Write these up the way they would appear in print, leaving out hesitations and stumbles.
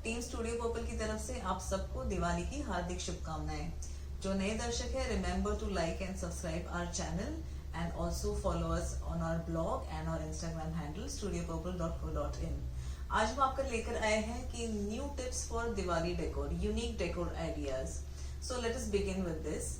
Team studio purple की तरफ से आप सबको दिवाली की हार्दिक शुभकामनाएं। जो नए दर्शक है, remember to like and subscribe our channel and also follow us on our blog and our Instagram handle studiopurple.co.in। आज हम आपको लेकर आए हैं कि new tips for Diwali decor, unique decor ideas. So let us begin with this.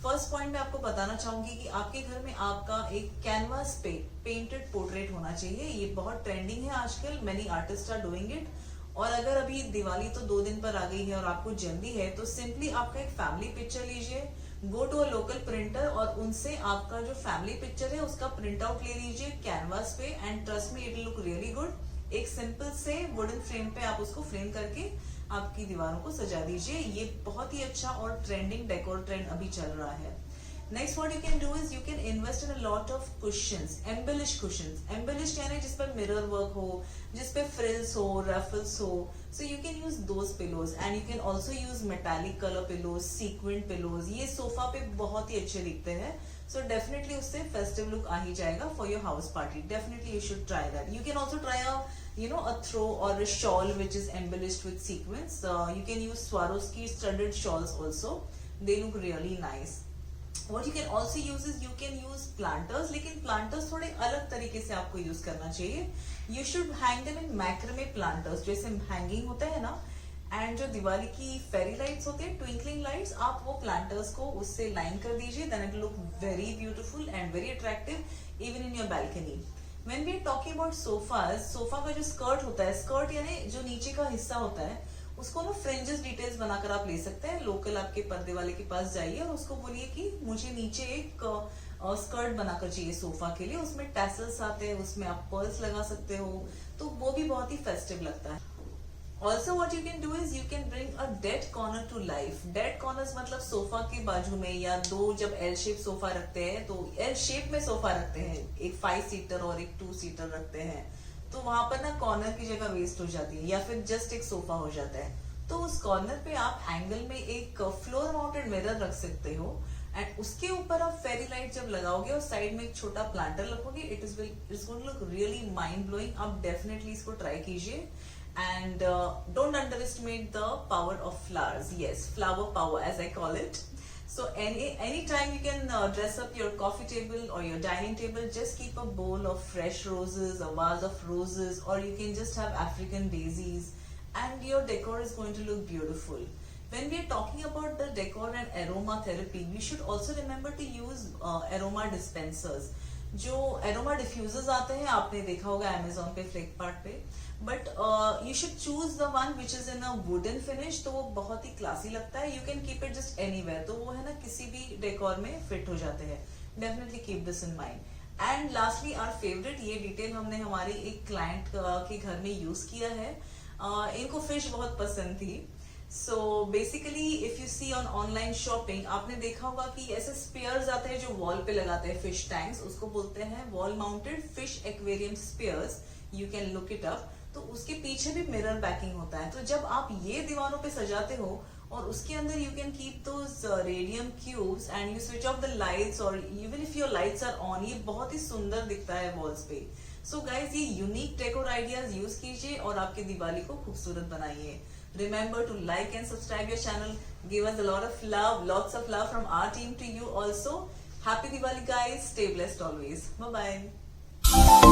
First point मैं आपको बताना चाहूंगी कि आपके घर में आपका एक कैनवास पे पेंटेड पोर्ट्रेट होना चाहिए। ये बहुत ट्रेंडिंग है आजकल, many artist are doing it. और अगर अभी दिवाली तो 2 दिन पर आ गई है और आपको जल्दी है, तो सिंपली आपका एक फैमिली पिक्चर लीजिए, go to a local printer और उनसे आपका जो फैमिली पिक्चर है उसका प्रिंट आउट ले लीजिए कैनवास पे, and trust me it will look really good. एक सिंपल से वुडन फ्रेम पे आप उसको फ्रेम करके आपकी दीवारों को सजा दीजिए। ये बहुत ही अच्छा और ट्रेंडिंग डेकोर ट्रेंड अभी चल रहा है। Next what you can do is you can invest in a lot of cushions, embellish cushions. Embellish यानी जिस पर मिरर वर्क हो, जिस पे फ्रिल्स हो, रफल्स हो। So you can use those pillows and you can also use metallic colour pillows, sequin pillows. ये sofa पे बहुत ही अच्छे दिखते हैं। सो डेफिनेटली उससे फेस्टिव लुक आ ही जाएगा for your house party. Definitely you should try that. You can also try a throw or a shawl which is embellished with sequins. You can use Swarovski studded shawls also. They look really nice. What you can also use is you can use planters. लेकिन planters थोड़े अलग तरीके से आपको use करना चाहिए। You should hang them in macrame planters, जैसे hanging होता है ना। एंड जो दिवाली की फेरी लाइट्स होते हैं, ट्विंकलिंग लाइट्स, आप वो प्लांटर्स को उससे लाइन कर दीजिए। Then it look very beautiful and very attractive even in your balcony. When we are talking about sofas, sofa का जो स्कर्ट होता है, स्कर्ट यानी जो नीचे का हिस्सा होता है, उसको ना फ्रिंजेस डिटेल्स बनाकर आप ले सकते हैं। लोकल आपके पर्दे वाले के पास जाइए और उसको बोलिए कि मुझे नीचे एक स्कर्ट बनाकर चाहिए सोफा के लिए। उसमें टैसल्स आते हैं, उसमें आप पर्ल्स लगा सकते हो, तो वो भी बहुत ही फेस्टिव लगता है। Also what you can do is you can bring a dead corner to life. Dead corners मतलब सोफा के बाजू में, या दो जब एल शेप सोफा रखते हैं तो एल शेप में सोफा रखते हैं, एक 5 सीटर और एक 2 सीटर रखते हैं, तो वहां पर ना कॉर्नर की जगह वेस्ट हो जाती है, या फिर जस्ट एक सोफा हो जाता है। तो उस कॉर्नर पे आप एंगल में एक फ्लोर माउंटेड मिरर रख सकते हो, एंड उसके ऊपर आप फेरी लाइट जब लगाओगे और साइड में एक छोटा प्लांटर रखोगे, it's going to look really mind blowing. आप डेफिनेटली इसको ट्राई कीजिए। And don't underestimate the power of flowers. Yes, flower power as I call it. So anytime you can dress up your coffee table or your dining table, just keep a bowl of fresh roses, a vase of roses, or you can just have African daisies, and your decor is going to look beautiful. When we are talking about the decor and aroma therapy, we should also remember to use aroma dispensers. जो aroma diffusers आते हैं, आपने देखा होगा Amazon पे, फ्लिपकार्ट पे, but you should choose the one which is in a wooden finish, तो वो बहुत ही क्लासी लगता है। You can keep it just anywhere, तो वो है ना किसी भी डेकोर में फिट हो जाते हैं। Definitely keep this in mind. And lastly our favourite, ये डिटेल हमने हमारे एक क्लाइंट के घर में यूज किया है। इनको फिश बहुत पसंद थी। So basically if you see on online shopping, आपने देखा होगा कि ऐसे स्पेयर्स आते हैं जो वॉल पे लगाते हैं, फिश टैंक्स, उसको बोलते हैं wall mounted fish aquarium spares. You can look it up. तो उसके पीछे भी मिरर बैकिंग होता है। तो जब आप ये दीवारों पे सजाते हो और उसके अंदर you can keep those radium cubes and you switch off the lights, और even if your lights are on, ये बहुत ही सुंदर दिखता है वॉल्स पे। सो गाइज, ये यूनिक डेकोर आइडियाज यूज कीजिए और आपके दिवाली को खूबसूरत बनाइए। Remember to like and subscribe your channel. Give us a lot of love, lots of love from our team to you also. Happy Diwali guys. Stay blessed always. Bye bye.